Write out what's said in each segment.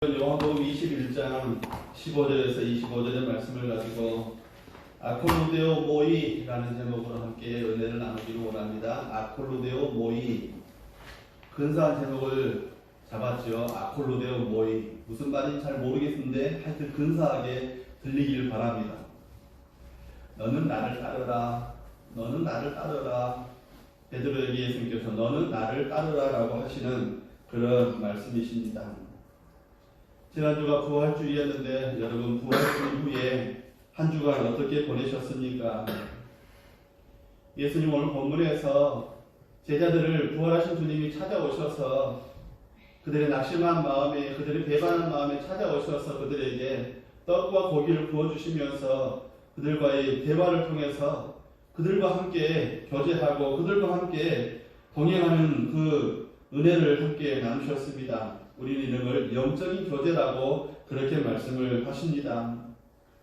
요한복음 21장 15절에서 25절의 말씀을 가지고 아콜루데오 모이라는 제목으로 함께 은혜를 나누기를 원합니다. 아콜루데오 모이, 근사한 제목을 잡았죠. 아콜루데오 모이, 무슨 말인지 잘 모르겠는데 하여튼 근사하게 들리길 바랍니다. 너는 나를 따르라, 너는 나를 따르라. 베드로에게 예수님께서 너는 나를 따르라라고 하시는 그런 말씀이십니다. 지난주가 부활주일이었는데 여러분 부활주일 후에 한 주간 어떻게 보내셨습니까? 예수님 오늘 본문에서 제자들을 부활하신 주님이 찾아오셔서 그들의 낙심한 마음에, 그들의 배반한 마음에 찾아오셔서 그들에게 떡과 고기를 부어주시면서 그들과의 대화를 통해서 그들과 함께 교제하고 그들과 함께 동행하는 그 은혜를 함께 나누셨습니다. 우리는 이런 걸 영적인 교제라고 그렇게 말씀을 하십니다.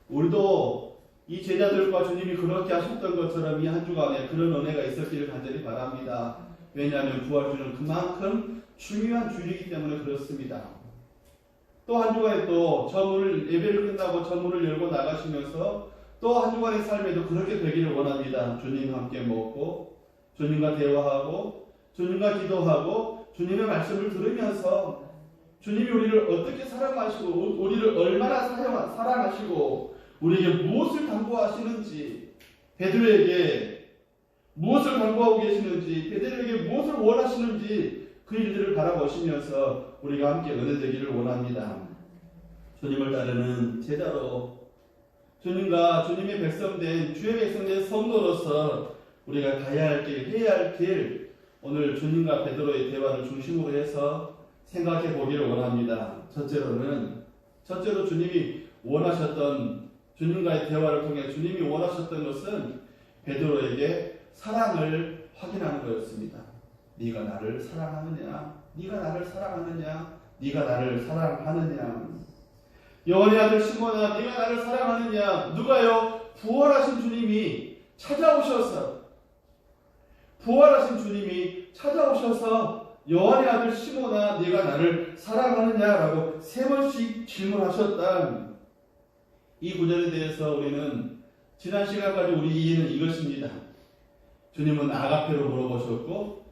우리도 이 제자들과 주님이 그렇게 하셨던 것처럼 이 한 주간에 그런 은혜가 있었기를 간절히 바랍니다. 왜냐하면 부활주는 그만큼 중요한 주일이기 때문에 그렇습니다. 또 한 주간에 또 저문을 예배를 끝나고 저문을 열고 나가시면서 또 한 주간의 삶에도 그렇게 되기를 원합니다. 주님과 함께 먹고 주님과 대화하고 주님과 기도하고 주님의 말씀을 들으면서 주님이 우리를 어떻게 사랑하시고 우리를 얼마나 사랑하시고 우리에게 무엇을 당부하시는지, 베드로에게 무엇을 당부하고 계시는지, 베드로에게 무엇을 원하시는지 그 일들을 바라보시면서 우리가 함께 은혜되기를 원합니다. 주님을 따르는 제자로 주님과 주님의 백성된 주의 백성된 성도로서 우리가 가야 할 길, 해야 할 길, 오늘 주님과 베드로의 대화를 중심으로 해서 생각해 보기를 원합니다. 첫째로 주님이 원하셨던, 주님과의 대화를 통해 주님이 원하셨던 것은 베드로에게 사랑을 확인하는 거였습니다. 네가 나를 사랑하느냐? 네가 나를 사랑하느냐? 네가 나를 사랑하느냐? 요한의 아들 시몬아, 네가 나를 사랑하느냐? 누가요? 부활하신 주님이 찾아오셔서 요한의 아들 시몬아, 네가 나를 사랑하느냐라고 세 번씩 질문하셨던 이 구절에 대해서 우리는 지난 시간까지 우리 이해는 이것입니다. 주님은 아가페로 물어보셨고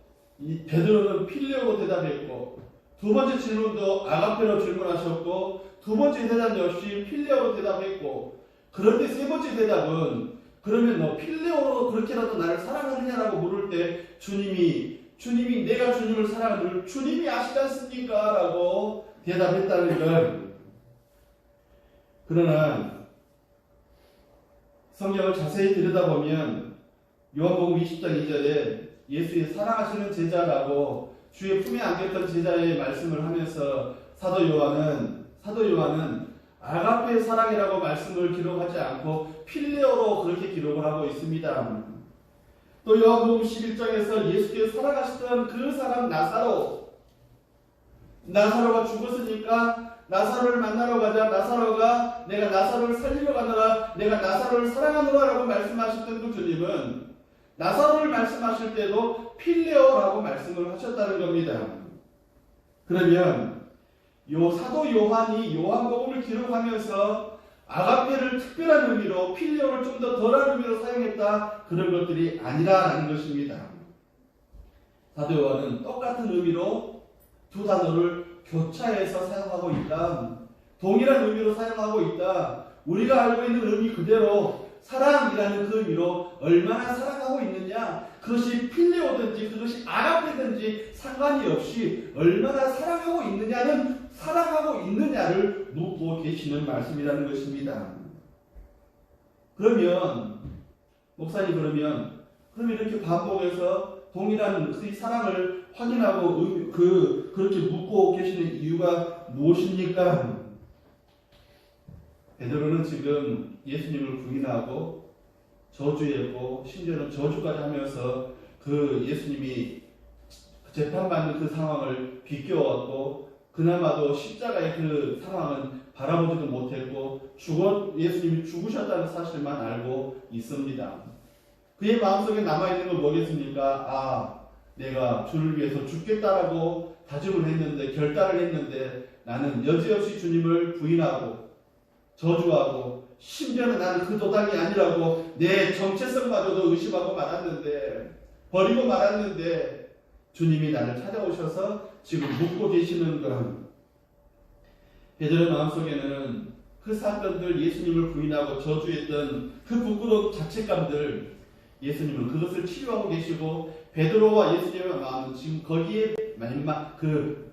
베드로는 필레오로 대답했고 두 번째 질문도 아가페로 질문하셨고 두 번째 대답 역시 필레오로 대답했고, 그런데 세 번째 대답은 그러면 너 필레오로 그렇게라도 나를 사랑하느냐라고 물을 때 주님이 내가 주님을 사랑하는 걸 주님이 아시지 않습니까? 라고 대답했다는 걸. 그러나 성경을 자세히 들여다보면 요한복음 20장 2절에 예수의 사랑하시는 제자라고 주의 품에 안겼던 제자의 말씀을 하면서 사도 요한은 아가페 사랑이라고 말씀을 기록하지 않고 필레오로 그렇게 기록을 하고 있습니다. 또 요한복음 11장에서 예수께서 사랑하시던 그 사람 나사로가 죽었으니까 나사로를 만나러 가자. 나사로가 내가 나사로를 살리러 가느라 내가 나사로를 사랑하노라 라고 말씀하셨던 그 주님은 나사로를 말씀하실 때도 필레오라고 말씀을 하셨다는 겁니다. 그러면 요 사도 요한이 요한복음을 기록하면서 아가페를 특별한 의미로 필레오를 좀 더 덜한 의미로 사용했다, 그런 것들이 아니라는 것입니다. 사도 요한은 똑같은 의미로 두 단어를 교차해서 사용하고 있다, 동일한 의미로 사용하고 있다. 우리가 알고 있는 의미 그대로 사랑이라는 그 의미로 얼마나 사랑하고 있느냐, 그것이 필레오든지 그것이 아가페든지 상관이 없이 얼마나 사랑하고 있느냐를 묻고 계시는 말씀이라는 것입니다. 그러면 목사님 그러면 이렇게 반복해서 동일한 그 사랑을 확인하고 그렇게 묻고 계시는 이유가 무엇입니까? 베드로는 지금 예수님을 부인하고 저주했고 심지어는 저주까지 하면서 그 예수님이 재판받는 그 상황을 비껴왔고 그나마도 십자가의 그 상황은 바라보지도 못했고 예수님이 죽으셨다는 사실만 알고 있습니다. 그의 마음속에 남아있는 건 뭐겠습니까? 내가 주를 위해서 죽겠다라고 다짐을 했는데, 결단을 했는데 나는 여지없이 주님을 부인하고 저주하고 심지어는 나는 그 도당이 아니라고 내 정체성마저도 의심하고 말았는데, 버리고 말았는데 주님이 나를 찾아오셔서 지금 묻고 계시는 건, 베드로의 마음속에는 그 사건들, 예수님을 부인하고 저주했던 그 부끄러운 자책감들, 예수님은 그것을 치료하고 계시고 베드로와 예수님의 마음은 지금 거기에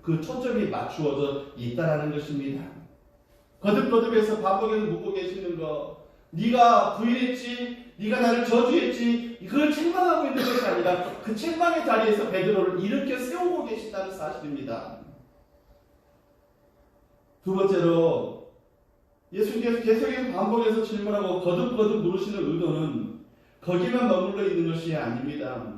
그 초점이 맞추어져 있다라는 것입니다. 거듭거듭해서 반복해서 묻고 계시는 거, 네가 부인했지, 네가 나를 저주했지, 그걸 책망하고 있는 것이 아니라 그 책망의 자리에서 베드로를 일으켜 세우고 계신다는 사실입니다. 두 번째로, 예수님께서 계속해서 반복해서 질문하고 거듭거듭 물으시는 의도는 거기만 머물러 있는 것이 아닙니다.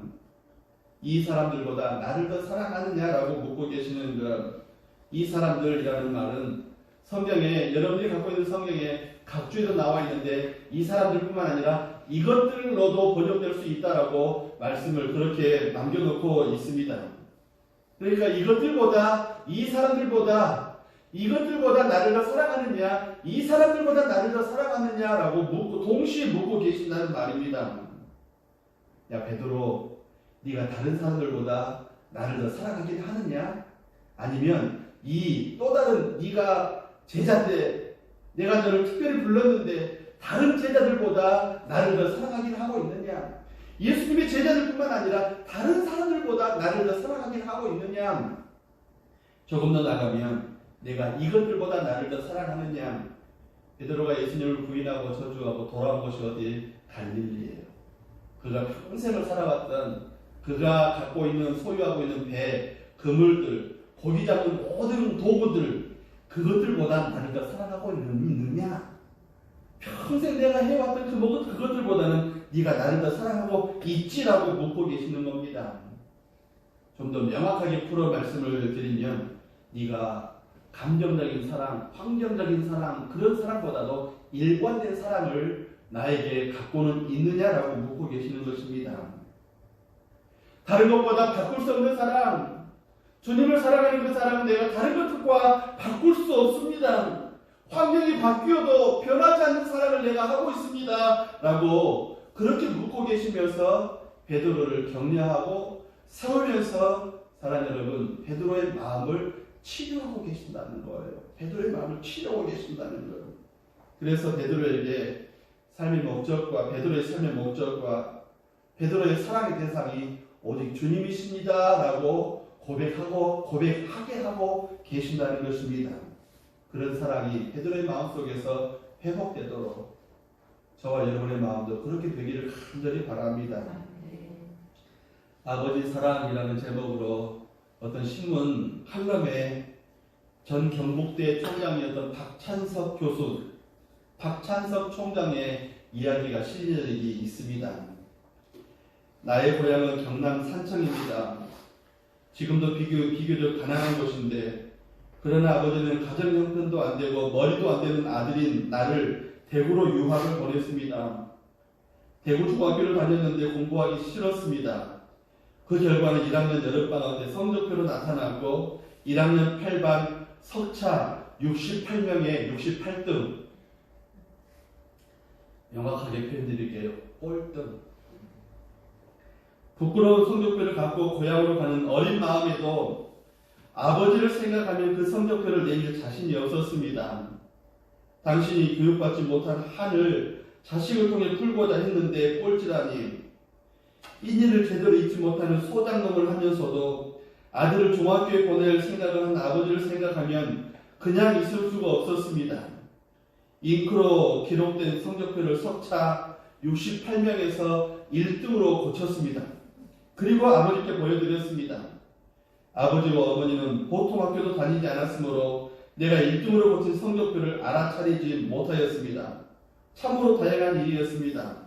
이 사람들보다 나를 더 사랑하느냐라고 묻고 계시는 것, 이 사람들이라는 말은 성경에, 여러분들이 갖고 있는 성경에 각주에도 나와 있는데 이 사람들뿐만 아니라 이것들로도 번역될 수 있다라고 말씀을 그렇게 남겨놓고 있습니다. 그러니까 이것들보다, 이 사람들보다, 이것들보다 나를 더 사랑하느냐, 이 사람들보다 나를 더 사랑하느냐라고 묻고, 동시에 묻고 계신다는 말입니다. 야 베드로, 네가 다른 사람들보다 나를 더 사랑하긴 하느냐? 아니면 이 또 다른, 네가 제자인데 내가 너를 특별히 불렀는데 다른 제자들보다 나를 더 사랑하긴 하고 있느냐? 예수님의 제자들뿐만 아니라 다른 사람들보다 나를 더 사랑하긴 하고 있느냐? 조금 더 나가면 내가 이것들보다 나를 더 사랑하느냐? 베드로가 예수님을 부인하고 저주하고 돌아온 곳이 어디? 갈릴리예요. 그가 평생을 살아왔던, 그가 갖고 있는, 소유하고 있는 배, 그물들, 고기 잡는 모든 도구들, 그것들보다 나를 더 사랑하고 있느냐? 평생 내가 해왔던 그것들보다는 네가 나를 더 사랑하고 있지라고 묻고 계시는 겁니다. 좀 더 명확하게 풀어 말씀을 드리면, 네가 감정적인 사랑, 환경적인 사랑, 그런 사랑보다도 일관된 사랑을 나에게 갖고는 있느냐라고 묻고 계시는 것입니다. 다른 것보다 바꿀 수 없는 사랑, 주님을 사랑하는 그 사랑은 내가 다른 것들과 바꿀 수 없습니다. 환경이 바뀌어도 변하지 않는 사랑을 내가 하고 있습니다 라고 그렇게 묻고 계시면서 베드로를 격려하고 세우면서, 사랑 여러분, 베드로의 마음을 치료하고 계신다는 거예요. 베드로의 마음을 치료하고 계신다는 거예요. 그래서 베드로에게 삶의 목적과, 베드로의 삶의 목적과 베드로의 사랑의 대상이 오직 주님이십니다 라고 고백하게 하고 계신다는 것입니다. 그런 사랑이 베드로의 마음속에서 회복되도록 저와 여러분의 마음도 그렇게 되기를 간절히 바랍니다. 아버지 사랑이라는 제목으로 어떤 신문 칼럼에 전 경북대 총장이었던 박찬석 교수, 박찬석 총장의 이야기가 실린 적이 있습니다. 나의 고향은 경남 산청입니다. 지금도 비교적 가난한 곳인데, 그러나 아버지는 가정 형편도 안 되고 머리도 안 되는 아들인 나를 대구로 유학을 보냈습니다. 대구 중학교를 다녔는데 공부하기 싫었습니다. 그 결과는 1학년 여름방학 때 성적표로 나타났고 1학년 8반 석차 68명에 68등. 명확하게 표현드릴게요. 꼴등. 부끄러운 성적표를 갖고 고향으로 가는 어린 마음에도 아버지를 생각하면 그 성적표를 내밀 자신이 없었습니다. 당신이 교육받지 못한 한을 자식을 통해 풀고자 했는데 꼴찌라니. 인연을 제대로 잊지 못하는 소장농을 하면서도 아들을 중학교에 보낼 생각을 한 아버지를 생각하면 그냥 있을 수가 없었습니다. 잉크로 기록된 성적표를 석차 68명에서 1등으로 고쳤습니다. 그리고 아버지께 보여드렸습니다. 아버지와 어머니는 보통 학교도 다니지 않았으므로 내가 1등으로 고친 성적표를 알아차리지 못하였습니다. 참으로 다양한 일이었습니다.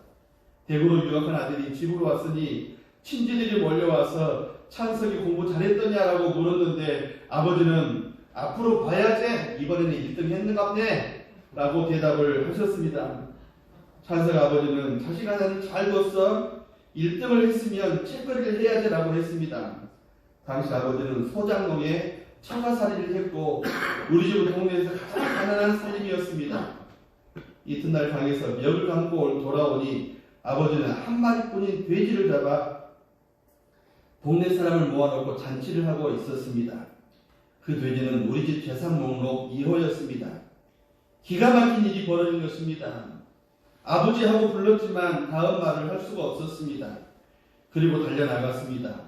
대구로 유학한 아들이 집으로 왔으니 친지들이 몰려와서 찬석이 공부 잘했더냐라고 물었는데 아버지는 앞으로 봐야지 이번에는 1등 했는갑네 라고 대답을 하셨습니다. 찬석 아버지는 자식 하나는 잘 뒀어. 1등을 했으면 책거리를 해야지 라고 했습니다. 당시 아버지는 소장농의 처가살이를 했고 우리 집은 동네에서 가장 가난한 살림이었습니다. 이튿날 강에서 멱을 감고 돌아오니 아버지는 한 마리뿐인 돼지를 잡아 동네 사람을 모아놓고 잔치를 하고 있었습니다. 그 돼지는 우리 집 재산 목록 2호였습니다. 기가 막힌 일이 벌어진 것입니다. 아버지하고 불렀지만 다음 말을 할 수가 없었습니다. 그리고 달려나갔습니다.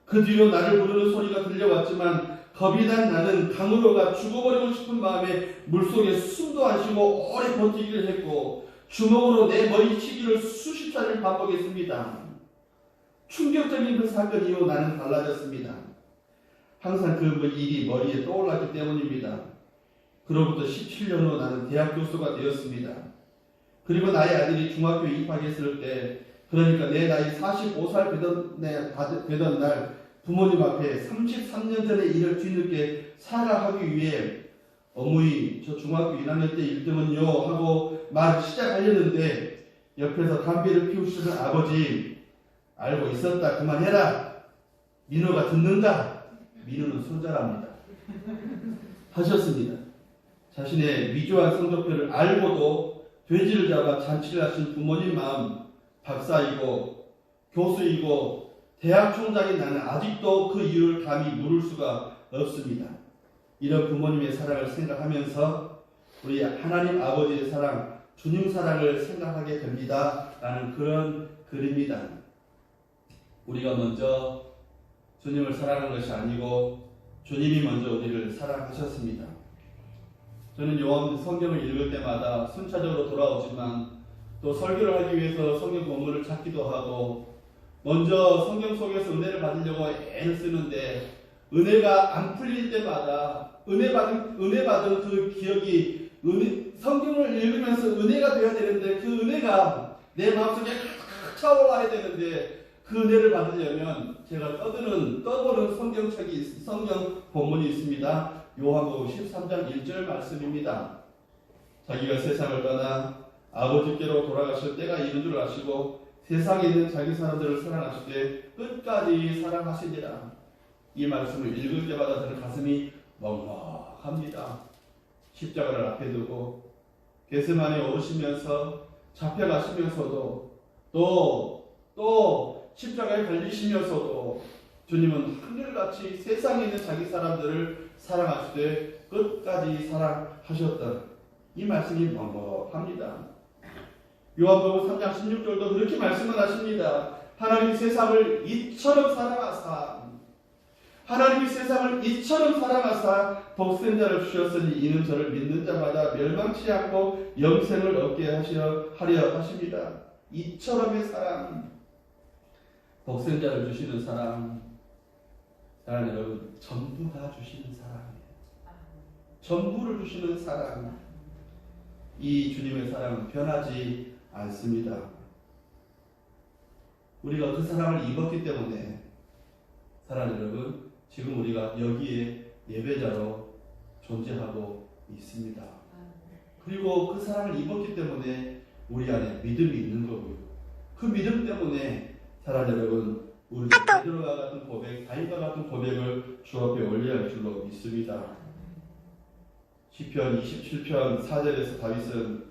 그 뒤로 나를 부르는 소리가 들려왔지만 겁이 난 나는 강으로 가 죽어버리고 싶은 마음에 물속에 숨도 안 쉬고 오래 버티기를 했고 주먹으로 내 머리치기를 수십 차례 반복했습니다. 충격적인 그 사건 이후 나는 달라졌습니다. 항상 그 일이 머리에 떠올랐기 때문입니다. 그로부터 17년 후 나는 대학 교수가 되었습니다. 그리고 나의 아들이 중학교에 입학했을 때, 그러니까 내 나이 45살 되던 날 부모님 앞에 33년 전의 일을 뒤늦게 사과하기 위해 어머니 저 중학교 1학년 때 1등은요 하고 말을 시작하려는데 옆에서 담배를 피우시는 아버지 알고 있었다 그만해라 민호가 듣는다 민호는 손자랍니다 하셨습니다. 자신의 위조한 성적표를 알고도 돼지를 잡아 잔치를 하신 부모님 마음 박사이고 교수이고 대학 총장인 나는 아직도 그 이유를 감히 물을 수가 없습니다. 이런 부모님의 사랑을 생각하면서 우리 하나님 아버지의 사랑, 주님 사랑을 생각하게 됩니다. 라는 그런 글입니다. 우리가 먼저 주님을 사랑하는 것이 아니고 주님이 먼저 우리를 사랑하셨습니다. 저는 요한 성경을 읽을 때마다 순차적으로 돌아오지만 또 설교를 하기 위해서 성경 본문을 찾기도 하고 먼저 성경 속에서 은혜를 받으려고 애를 쓰는데 은혜가 안 풀릴 때마다 은혜 받은 그 기억이 성경을 읽으면서 은혜가 되어야 되는데 그 은혜가 내 마음속에 칵 차올라야 되는데 그 은혜를 받으려면 제가 떠보는 성경 본문이 있습니다. 요한복음 13장 1절 말씀입니다. 자기가 세상을 떠나 아버지께로 돌아가실 때가 이른 줄 아시고 세상에 있는 자기 사람들을 사랑하실 때 끝까지 사랑하시니라. 이 말씀을 읽을 때마다 저는 가슴이 먹먹합니다. 십자가를 앞에 두고 겟세마네에 오르시면서 잡혀가시면서도 또 십자가에 달리시면서도 주님은 한결같이 세상에 있는 자기 사람들을 사랑하실 때 끝까지 사랑하셨다. 이 말씀이 먹먹합니다. 요한복음 3장 16절도 그렇게 말씀을 하십니다. 하나님이 세상을 이처럼 사랑하사 독생 자를 주셨으니 이는 저를 믿는 자마다 멸망치 않고 영생을 얻게 하려 하십니다. 이처럼의 사랑, 독생 자를 주시는 사랑, 사랑하는 여러분 전부 다 주시는 사랑이에요. 전부를 주시는 사랑. 이 주님의 사랑은 변하지 않습니다. 우리가 그 사랑을 입었기 때문에 사랑하는 여러분 지금 우리가 여기에 예배자로 존재하고 있습니다. 그리고 그 사랑을 입었기 때문에 우리 안에 믿음이 있는 거고요. 그 믿음 때문에 사랑하는 여러분 우리도 베드로와 같은 고백, 다윗과 같은 고백을 주 앞에 올려야 할 줄로 믿습니다. 시편 27편 4절에서 다윗은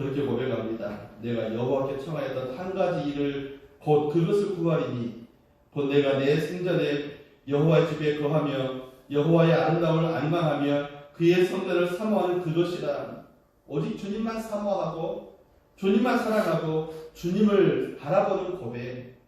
그렇게 고백합니다. 내가 여호와께 청하였던 한 가지 일을 곧 그것을 구하리니 곧 내가 내 생전에 여호와의 집에 거하며 여호와의 아름다움을 앙망하며 그의 성전을 사모하는 그것이라. 오직 주님만 사모하고 주님만 사랑하고 주님을 바라보는 고백.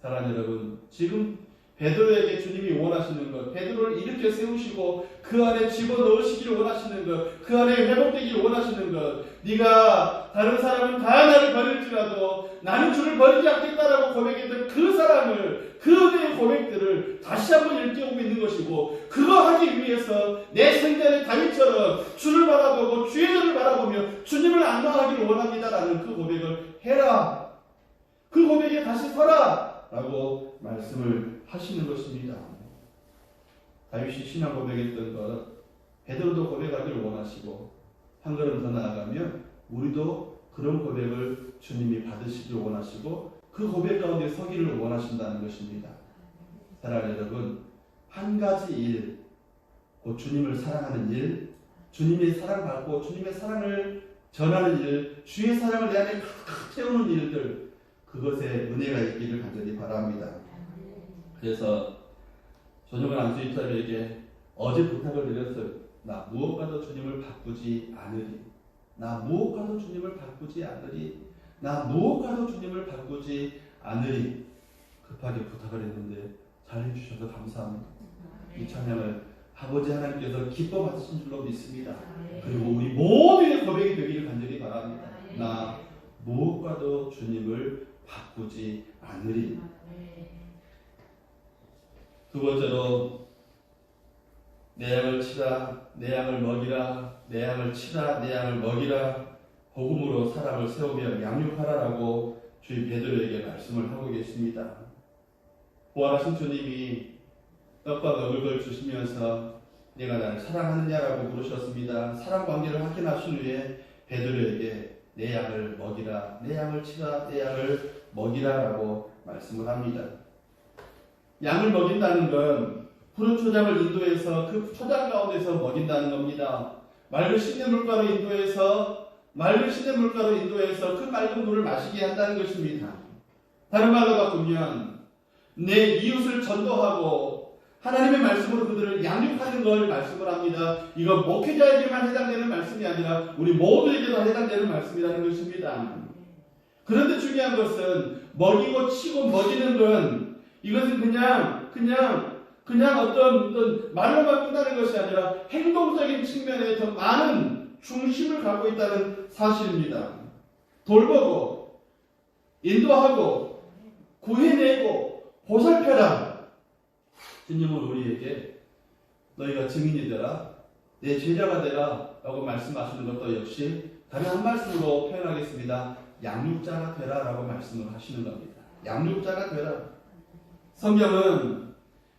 사랑하는 여러분 지금 베드로에게 주님이 원하시는 것, 베드로를 일으켜 세우시고 그 안에 집어넣으시기를 원하시는 것, 그 안에 회복되기를 원하시는 것, 네가 다른 사람은 다 나를 버릴지라도 나는 주를 버리지 않겠다라고 고백했던 그 사랑을, 그 은혜의 고백들을 다시 한번 일깨우고 있는 것이고 그거 하기 위해서 내 생전의 다윗처럼 주를 바라보고 주의 전을 바라보며 주님을 앙망하기를 원합니다라는 그 고백을 해라. 그 고백에 다시 서라. 라고 말씀을 하시는 것입니다. 다윗이 신앙 고백했던 것, 베드로도 고백하기를 원하시고 한 걸음 더 나아가면 우리도 그런 고백을 주님이 받으시기를 원하시고 그 고백 가운데 서기를 원하신다는 것입니다. 사랑하는 여러분, 한 가지 일, 곧 주님을 사랑하는 일, 주님의 사랑받고 주님의 사랑을 전하는 일, 주의 사랑을 내 안에 가득 채우는 일들, 그것에 은혜가 있기를 간절히 바랍니다. 그래서 전용근 안수집사님에게 어제 부탁을 드렸어요. 나 무엇과도 주님을 바꾸지 않으리. 나 무엇과도 주님을 바꾸지 않으리. 나 무엇과도 주님을 바꾸지 않으리. 급하게 부탁을 했는데 잘 해주셔서 감사합니다. 이 찬양을 아버지 하나님께서 기뻐 받으신 줄로 믿습니다. 그리고 우리 모두의 고백이 되기를 간절히 바랍니다. 나 무엇과도 주님을 바꾸지 않으리. 두 번째로 내 양을 치라, 내 양을 먹이라, 내 양을 치라, 내 양을 먹이라, 복음으로 사람을 세우며 양육하라라고 주인 베드로에게 말씀을 하고 계십니다. 부활하신 주님이 떡과 먹을 걸 주시면서 내가 나를 사랑하느냐라고 물으셨습니다. 사랑 관계를 확인하신 후에 베드로에게 내 양을 먹이라, 내 양을 치라, 내 양을 먹이라라고 말씀을 합니다. 양을 먹인다는 건 푸른 초장을 인도해서 그 초장 가운데서 먹인다는 겁니다. 맑은 시냇물가로 인도해서 그 맑은 물을 마시게 한다는 것입니다. 다른 말로 바꾸면 내 이웃을 전도하고 하나님의 말씀으로 그들을 양육하는 걸 말씀을 합니다. 이건 목회자에게만 해당되는 말씀이 아니라 우리 모두에게도 해당되는 말씀이라는 것입니다. 그런데 중요한 것은 먹이고 치고 먹이는 건 이것은 그냥 어떤 말로만 끝나는 것이 아니라 행동적인 측면에 더 많은 중심을 갖고 있다는 사실입니다. 돌보고 인도하고 구해내고 보살펴라. 주님은 우리에게 너희가 증인이 되라, 내 제자가 되라 라고 말씀하시는 것도 역시 다른 한 말씀으로 표현하겠습니다. 양육자가 되라 라고 말씀을 하시는 겁니다. 양육자가 되라. 성경은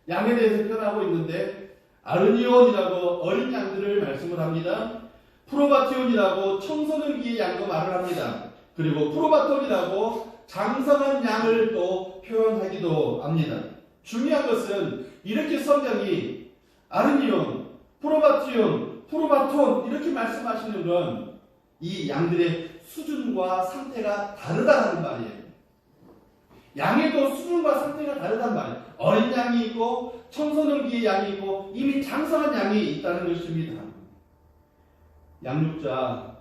양에 대해서 표현하고 있는데 아르니온이라고 어린 양들을 말씀을 합니다. 프로바티온이라고 청소년기의 양도 말을 합니다. 그리고 프로바톤이라고 장성한 양을 또 표현하기도 합니다. 중요한 것은 이렇게 성경이 아르니온, 프로바티온, 프로바톤 이렇게 말씀하시는 건 이 양들의 수준과 상태가 다르다는 말이에요. 양에도 수준과 상태가 다르단 말이에요. 어린 양이 있고 청소년기의 양이 있고 이미 장성한 양이 있다는 것입니다. 양육자,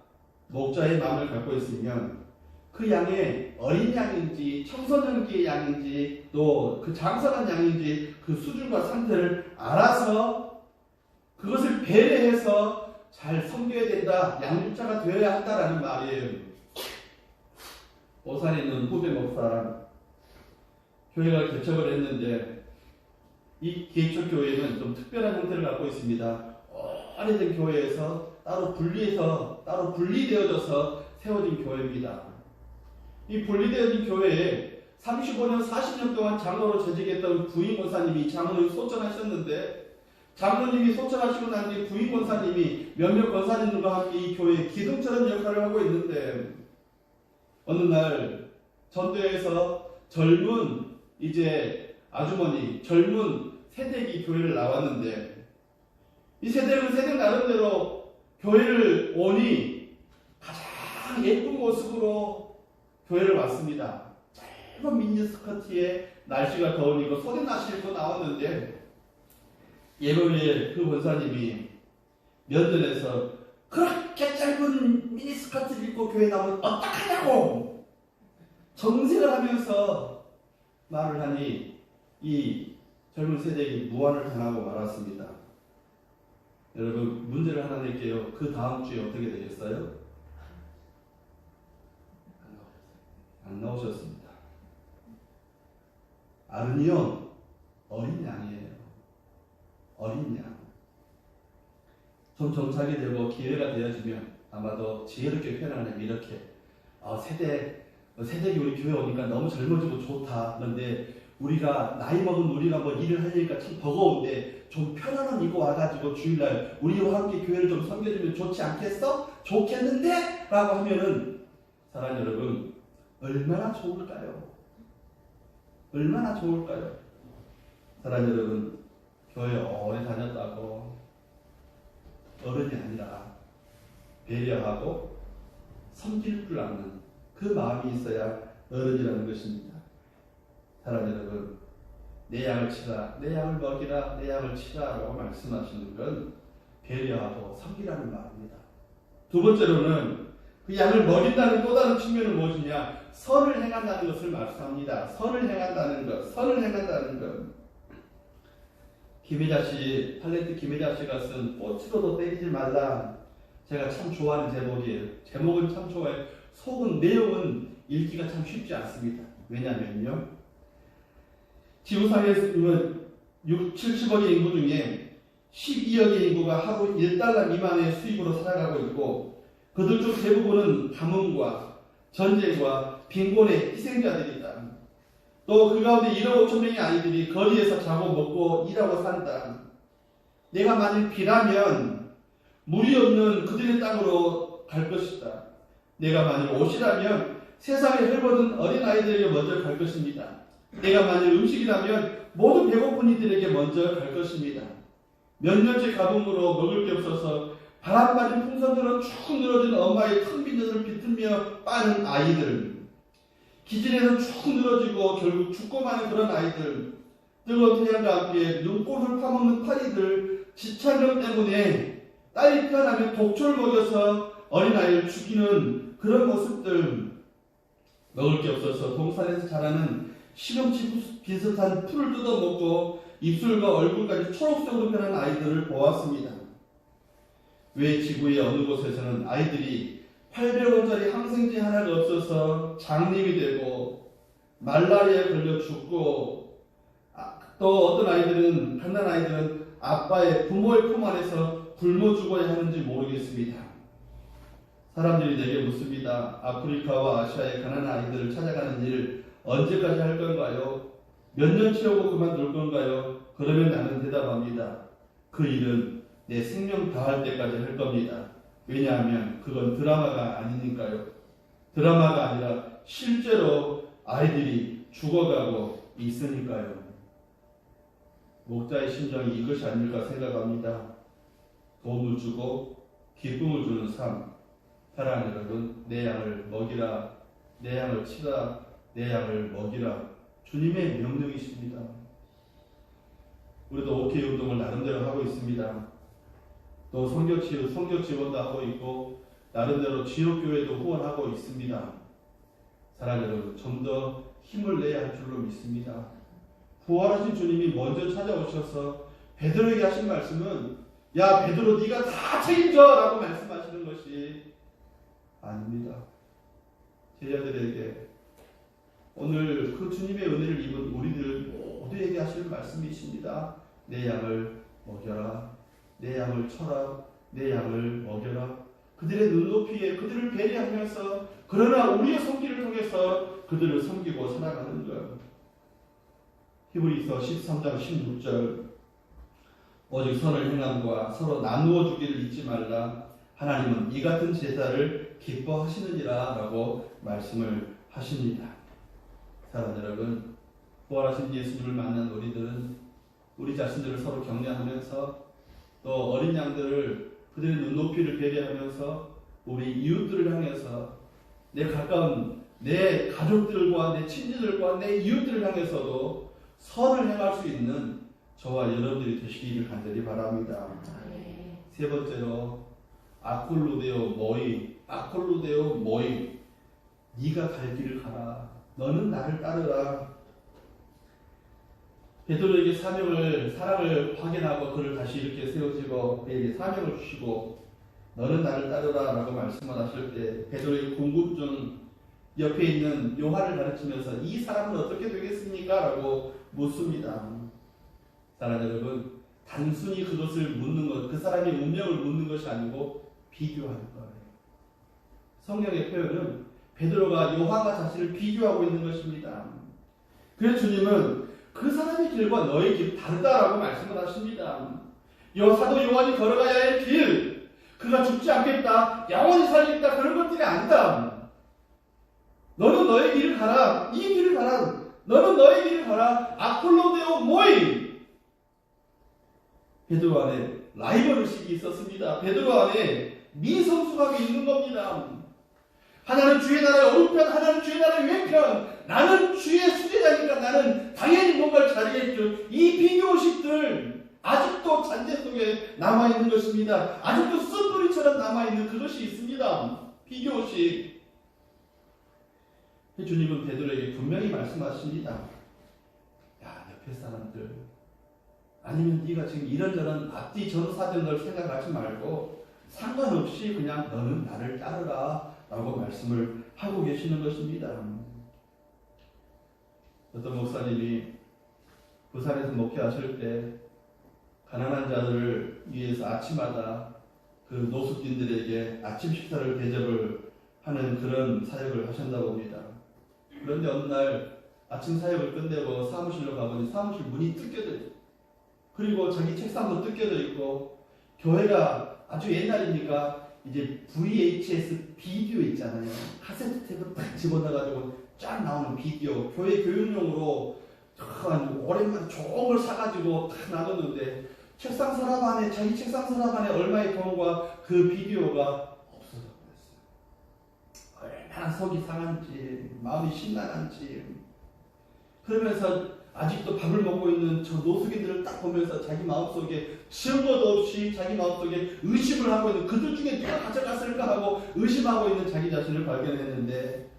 목자의 마음을 갖고 있으면 그 양의 어린 양인지 청소년기의 양인지 또 그 장성한 양인지 그 수준과 상태를 알아서 그것을 배려해서 잘 섬겨야 된다. 양육자가 되어야 한다라는 말이에요. 오산에 있는 후배 목사 교회가 개척을 했는데 이 개척교회는 좀 특별한 형태를 갖고 있습니다. 오래된 교회에서 따로 분리되어져서 세워진 교회입니다. 이 분리되어진 교회에 35년, 40년 동안 장로로 재직했던 부임 권사님이 장로를 소천하셨는데 장로님이 소천하시고 난 뒤에 부임 권사님이 몇몇 권사님들과 함께 이 교회의 기둥처럼 역할을 하고 있는데 어느 날 전도에서 젊은 이제 아주머니, 젊은 세댁이 교회를 나왔는데 이 세댁은 세댁 나름대로 교회를 오니 가장 예쁜 모습으로 교회를 왔습니다. 짧은 미니스커트에 날씨가 더우니까 소대나시 입고 나왔는데 예배에 그 권사님이 면전에서 그렇게 짧은 미니스커트를 입고 교회 나오면 어떡하냐고 정색을 하면서 말을 하니 이 젊은 세대가 무안을 당하고 말았습니다. 여러분 문제를 하나 낼게요. 그 다음 주에 어떻게 되겠어요? 안 나오셨습니다. 아르니온 어린 양이에요. 어린 양. 좀 정착이 되고 기회가 되어지면 아마도 지혜롭게 표현하면 이렇게 세대기 우리 교회 오니까 너무 젊어지고 좋다. 그런데 우리가 나이 먹은 우리가 뭐 일을 하니까 참 버거운데 좀 편안한 이거 와가지고 주일날 우리와 함께 교회를 좀 섬겨주면 좋지 않겠어? 좋겠는데? 라고 하면은 사랑 여러분 얼마나 좋을까요? 얼마나 좋을까요? 사랑 여러분 교회 오래 다녔다고 어른이 아니라 배려하고 섬길 줄 아는 그 마음이 있어야 어른이라는 것입니다. 사랑하는 여러분, 내 양을 치라, 내 양을 먹이라, 내 양을 치라 라고 말씀하시는 건 배려하고 섬기라는 말입니다. 두 번째로는 그 양을 먹인다는 또 다른 측면은 무엇이냐? 선을 행한다는 것을 말씀합니다. 선을 행한다는 것, 선을 행한다는 것. 김혜자 씨, 탤런트 김혜자 씨가 쓴 꽃으로도 때리지 말라. 제가 참 좋아하는 제목이에요. 제목은 참 좋아요. 속은, 내용은 읽기가 참 쉽지 않습니다. 왜냐면요, 지구상에 70억의 인구 중에 12억의 인구가 하루 1달러 미만의 수입으로 살아가고 있고, 그들 중 대부분은 가뭄과 전쟁과 빈곤의 희생자들이다. 또 그 가운데 1억 5천 명의 아이들이 거리에서 자고 먹고 일하고 산다. 내가 만일 비라면 물이 없는 그들의 땅으로 갈 것이다. 내가 만일 옷이라면 세상에 헐벗은 어린 아이들에게 먼저 갈 것입니다. 내가 만일 음식이라면 모든 배고픈 이들에게 먼저 갈 것입니다. 몇 년째 가뭄으로 먹을 게 없어서 바람 맞은 풍선처럼 쭉 늘어진 엄마의 큰 빈젖을 비틀며 빠는 아이들, 기진에서 쭉 늘어지고 결국 죽고 마는 그런 아이들, 뜨거운 태양과 함께 눈꽃을 파먹는 파리들, 지찬력 때문에 딸이 태어나면 독초를 먹여서 어린아이를 죽이는 그런 모습들, 먹을 게 없어서 동산에서 자라는 시금치 비슷한 풀을 뜯어먹고 입술과 얼굴까지 초록색으로 변한 아이들을 보았습니다. 왜 지구의 어느 곳에서는 아이들이 800원짜리 항생제 하나가 없어서 장님이 되고 말라리아에 걸려 죽고, 또 어떤 아이들은, 갓난 아이들은 아빠의 부모의 품 안에서 굶어 죽어야 하는지 모르겠습니다. 사람들이 내게 묻습니다. 아프리카와 아시아의 가난한 아이들을 찾아가는 일 언제까지 할 건가요? 몇 년 채우고 그만둘 건가요? 그러면 나는 대답합니다. 그 일은 내 생명 다할 때까지 할 겁니다. 왜냐하면 그건 드라마가 아니니까요. 드라마가 아니라 실제로 아이들이 죽어가고 있으니까요. 목자의 심정이 이것이 아닐까 생각합니다. 도움을 주고 기쁨을 주는 삶. 사랑하는 여러분, 내 양을 먹이라, 내 양을 치라, 내 양을 먹이라. 주님의 명령이십니다. 우리도 OK 운동을 나름대로 하고 있습니다. 또 성교 지원도 하고 있고, 나름대로 지역교회도 후원하고 있습니다. 사랑하는 여러분, 좀 더 힘을 내야 할 줄로 믿습니다. 부활하신 주님이 먼저 찾아오셔서 베드로에게 하신 말씀은, 야 베드로 네가 다 책임져 라고 말씀하시는 것이 아닙니다. 제자들에게 오늘 그 주님의 은혜를 입은 우리들 모두에게 하시는 말씀이십니다. 내 양을 먹여라, 내 양을 쳐라, 내 양을 먹여라. 그들의 눈높이에 그들을 배려하면서, 그러나 우리의 손길을 통해서 그들을 섬기고 살아가는 것. 히브리서 13장 16절, 오직 선을 행함과 서로 나누어 주기를 잊지 말라. 하나님은 이 같은 제사를 기뻐하시느니라 라고 말씀을 하십니다. 사랑하는 여러분, 부활하신 예수님을 만난 우리들은 우리 자신들을 서로 격려하면서, 또 어린 양들을, 그들의 눈높이를 배려하면서 우리 이웃들을 향해서, 내 가까운 내 가족들과 내 친지들과 내 이웃들을 향해서도 선을 행할 수 있는 저와 여러분들이 되시기를 간절히 바랍니다. 세 번째로 아콜루데오 모이, 네가 갈 길을 가라, 너는 나를 따르라. 베드로에게 사랑을 확인하고 그를 다시 이렇게 세우시고 그에게 사명을 주시고 너는 나를 따르라 라고 말씀을 하실 때, 베드로의 궁금증, 옆에 있는 요한을 가르치면서 이 사람은 어떻게 되겠습니까? 라고 묻습니다. 사랑하는 여러분, 단순히 그것을 묻는 것, 그 사람의 운명을 묻는 것이 아니고 비교하는 거예요. 성경의 표현은 베드로가 요한과 자신을 비교하고 있는 것입니다. 그래서 주님은 그 사람의 길과 너의 길이 다르다라고 말씀을 하십니다. 사도 요한이 걸어가야 할 길, 그가 죽지 않겠다, 영원히 살겠다, 그런 것들이 아니다. 너는 너의 길을 가라, 이 길을 가라, 너는 너의 길을 가라. 아콜로데오 모이. 베드로 안에 라이벌 의식이 있었습니다. 베드로 안에 미성숙함이 있는 겁니다. 하나는 주의 나라의 오른편, 하나는 주의 나라의 왼편. 나는 주의 수제자니까 나는 당연히 뭔가를 잘해야죠. 이 비교의식들 아직도 잔재 속에 남아있는 것입니다. 아직도 쓴뿌리처럼 남아있는 그것이 있습니다. 비교의식. 주님은 베드로에게 분명히 말씀하십니다. 야, 옆에 사람들, 아니면 네가 지금 이런저런 앞뒤 전사들을 생각하지 말고 상관없이 그냥 너는 나를 따르라 라고 말씀을 하고 계시는 것입니다. 어떤 목사님이 부산에서 목회하실 때 가난한 자들을 위해서 아침마다 그 노숙인들에게 아침 식사를 대접을 하는 그런 사역을 하신다고 합니다. 그런데 어느 날 아침 사역을 끝내고 사무실로 가보니 사무실 문이 뜯겨져 있고, 그리고 자기 책상도 뜯겨져 있고, 교회가 아주 옛날이니까 이제 VHS 비디오 있잖아요. 카세트 테이프 딱 집어넣어가지고 쫙 나오는 비디오, 교회 교육용으로 오랜만에 좋은 걸 사가지고 딱 놔뒀는데 책상 서랍 안에, 자기 책상 서랍 안에 얼마의 돈과 그 비디오가 없어져 버렸어요. 얼마나 속이 상한지, 마음이 심란한지. 그러면서 아직도 밥을 먹고 있는 저 노숙인들을 딱 보면서 자기 마음속에 증거도 없이 자기 마음속에 의심을 하고 있는, 그들 중에 누가 가져갔을까 하고 의심하고 있는 자기 자신을 발견했는데,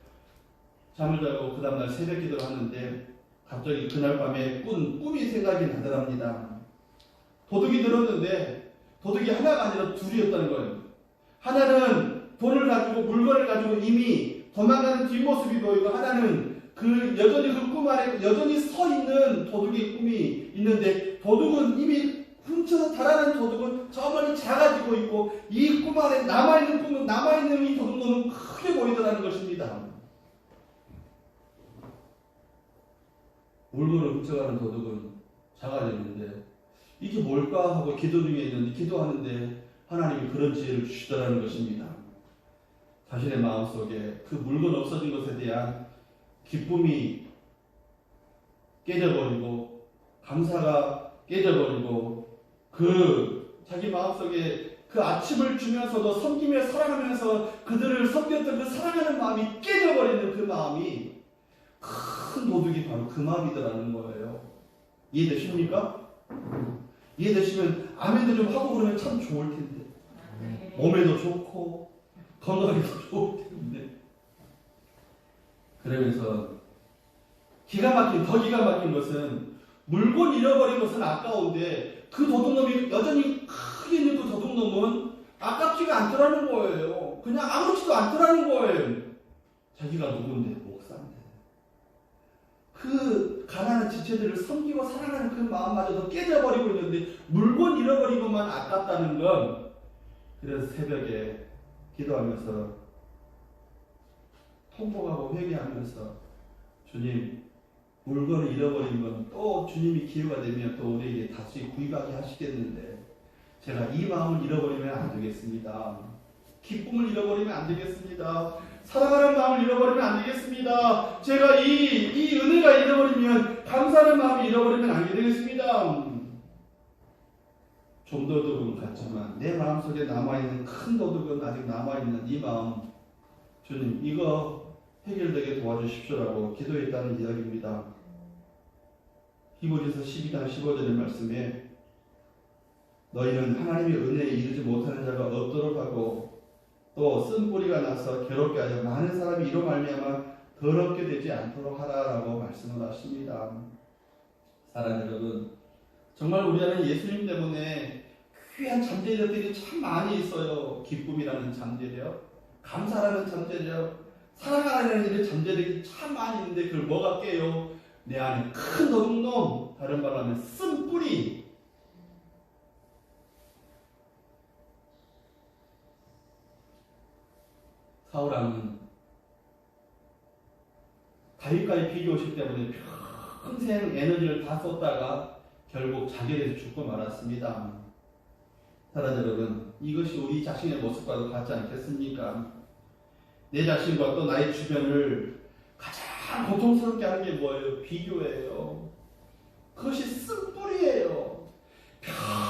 잠을 자고 그 다음날 새벽 기도를 하는데 갑자기 그날 밤에 꿈이 생각이 나더랍니다. 도둑이 들었는데 도둑이 하나가 아니라 둘이었다는 거예요. 하나는 돈을 가지고, 물건을 가지고 이미 도망가는 뒷모습이 보이고, 하나는 여전히 그 꿈 안에 여전히 서 있는 도둑의 꿈이 있는데, 도둑은 이미 훔쳐서 달아난 도둑은 저 멀리 작아지고 있고, 이 꿈 안에 남아있는 이 도둑놈은 크게 보이더라는 것입니다. 물건을 훔쳐가는 도둑은 작아졌는데 이게 뭘까 하고 기도 중에 있는데, 기도하는데 하나님이 그런 지혜를 주시더라는 것입니다. 자신의 마음속에 그 물건 없어진 것에 대한 기쁨이 깨져버리고, 감사가 깨져버리고, 자기 마음속에 그 아침을 주면서도 섬기며 사랑하면서 그들을 섬겼던 그 사랑하는 마음이 깨져버리는 그 마음이, 큰 도둑이 바로 그 마음이더라는 거예요. 이해되십니까? 이해되시면 아멘도 좀 하고 그러면 참 좋을 텐데. 몸에도 좋고 건강에도 좋을 텐데. 그러면서 더 기가 막힌 것은, 물건 잃어버린 것은 아까운데 그 도둑놈이 여전히 크게 있는 그 도둑놈은 아깝지가 않더라는 거예요. 그냥 아무렇지도 않더라는 거예요. 자기가 누군데? 목사인데. 그 가난한 지체들을 섬기고 사랑하는 그 마음마저도 깨져버리고 있는데 물건 잃어버린 것만 아깝다는 건, 그래서 새벽에 기도하면서 통곡하고 회개하면서, 주님, 물건을 잃어버린 건 또 주님이 기회가 되면 또 우리에게 다시 구입하게 하시겠는데 제가 이 마음을 잃어버리면 안 되겠습니다. 기쁨을 잃어버리면 안 되겠습니다. 사랑하는 마음을 잃어버리면 안 되겠습니다. 제가 이 은혜가 잃어버리면, 감사하는 마음을 잃어버리면 안 되겠습니다. 좀 도둑은 같지만 내 마음속에 남아있는 큰 도둑은 아직 남아있는 이 마음, 주님 이거 해결되게 도와주십시오라고 기도했다는 이야기입니다. 히브리서 12장 15절의 말씀에 너희는 하나님의 은혜에 이르지 못하는 자가 없도록 하고 또 쓴뿌리가 나서 괴롭게 하여 많은 사람이 이로 말미암아 더럽게 되지 않도록 하라라고 말씀을 하십니다. 사랑하는 여러분, 정말 우리 안에 예수님 때문에 귀한 잠재력들이 참 많이 있어요. 기쁨이라는 잠재력, 감사라는 잠재력, 사랑하는 일의 잠재력이 참 많이 있는데 그걸 뭐가 깨요? 내 안에 큰 도둑놈, 다른 말로 하면 쓴뿌리. 사울왕은 다윗과의 비교의식 때문에 평생 에너지를 다 쏟다가 결국 자결해서 죽고 말았습니다. 사랑 여러분, 이것이 우리 자신의 모습과도 같지 않겠습니까? 내 자신과 또 나의 주변을 가장 고통스럽게 하는 게 뭐예요? 비교예요. 그것이 쓴뿌리예요.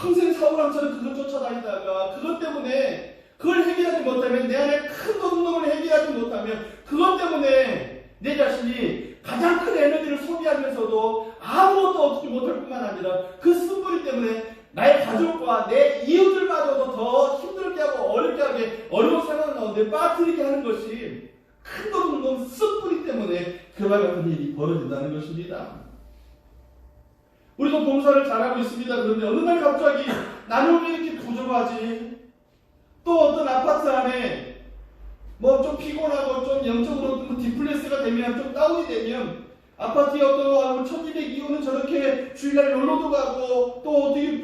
평생 사울왕처럼 그걸 쫓아다니다가 그것 때문에 그걸 해결하지 못하면 내 안에 큰 도둑놈을 해결하지 못하면 그것 때문에 내 자신이 가장 큰 에너지를 소비하면서도 아무것도 얻지 못할 뿐만 아니라 그 쓴뿌리 때문에 나의 가족과 내 이웃들마저도 더 힘들게 하고 어렵게 하게 어려운 상황 가운데 빠뜨리게 하는 것이 큰 도둑놈 쓴뿌리 때문에 그와 같은 일이 벌어진다는 것입니다. 우리도 봉사를 잘하고 있습니다. 그런데 어느 날 갑자기 나는 왜 이렇게 부족하지? 또 어떤 아파트 안에 뭐 좀 피곤하고 좀 영적으로 디플레스가 되면 좀 다운이 되면 아파트에 어떤 1202호는 저렇게 주일날 놀러도 가고 또 어떻게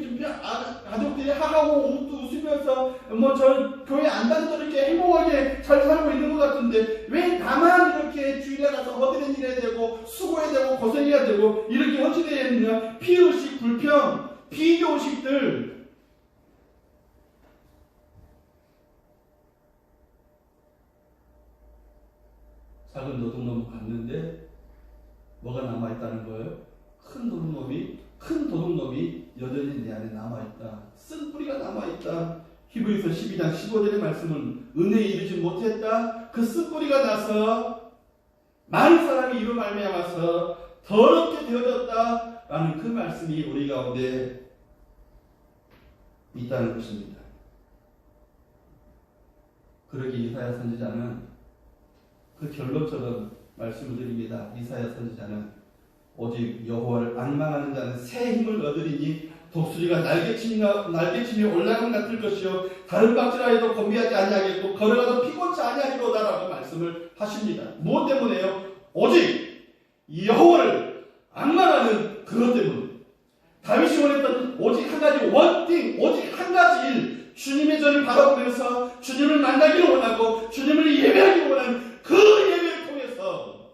가족들이 하하고 웃으면서 뭐 저 교회 안 다니도 저렇게 행복하게 잘 살고 있는 것 같은데 왜 나만 이렇게 주일날 가서 허드렛 일해야 되고 수고해야 되고 고생해야 되고 이렇게 헌신해야 되느냐. 피의식, 불평, 비교의식들 작은 도둑놈 갔는데 뭐가 남아있다는 거예요? 큰 도둑놈이 여전히 내 안에 남아있다. 쓴 뿌리가 남아있다. 히브리서 12장 15절의 말씀은 은혜에 이르지 못했다. 그 쓴 뿌리가 나서 많은 사람이 이로 말미암아서 더럽게 되어졌다. 라는 그 말씀이 우리 가운데 있다는 것입니다. 그러기에 이사야 선지자는 그 결론처럼 말씀을 드립니다. 이사야 선지자는 오직 여호와를 앙망하는 자는 새 힘을 얻으리니 독수리가 날개치며 올라감 같을 것이요 다른 박질하여도 건비하지 아니하겠고 걸어가도 피곤치 아니하리로다라고 말씀을 하십니다. 무엇 때문에요? 오직 여호와를 앙망하는 그것 때문에. 다윗이 원했던 오직 한 가지 원띵, 오직 한 가지 일, 주님의 전을 바라보면서 주님을 만나기를 원하고 주님을 예배하기를 원하는 그 예배를 통해서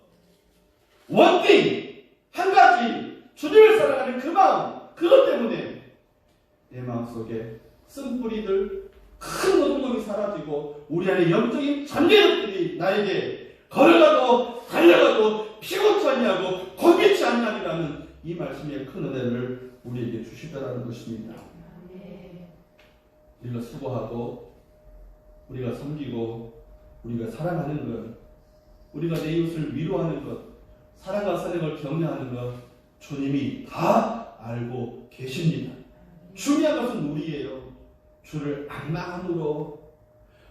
원띵, 한 가지 주님을 사랑하는 그 마음, 그것 때문에 내 마음속에 쓴뿌리들 큰 노동력이 사라지고 우리 안에 영적인 잔재력들이 나에게 걸어가도 달려가도 피곤치 아니하고 건비치 아니하리라는 이 말씀의 큰 은혜를 우리에게 주시더라는 것입니다. 우리가 수고하고 우리가 섬기고 우리가 사랑하는 것, 우리가 내 이웃을 위로하는 것, 사랑과 사랑을 격려하는 것 주님이 다 알고 계십니다. 중요한 것은 우리예요. 주를 앙망함으로,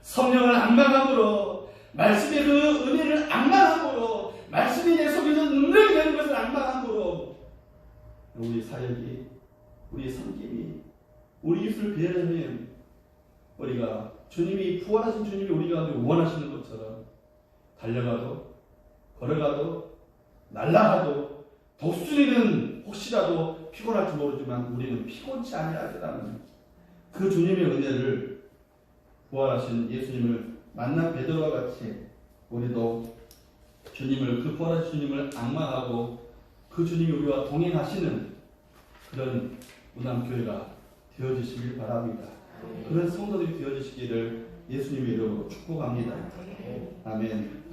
성령을 앙망함으로, 말씀의 그 은혜를 앙망함으로, 말씀이 내 속에서 능력이 되는 것을 앙망함으로 우리 사역이, 우리 섬김이, 우리 이웃을 배려하면 우리가 주님이 부활하신 주님이 우리가 원하시는 것처럼 달려가도 걸어가도 날아가도 독수리는 혹시라도 피곤할지 모르지만 우리는 피곤치 아니하리라는 그 주님의 은혜를 부활하신 예수님을 만난 베드로와 같이 우리도 주님을 그 부활하신 주님을 앙망하고 그 주님이 우리와 동행하시는 그런 우남교회가 되어주시길 바랍니다. 그런 성도들이 되어주시기를 예수님의 이름으로 축복합니다. 아멘.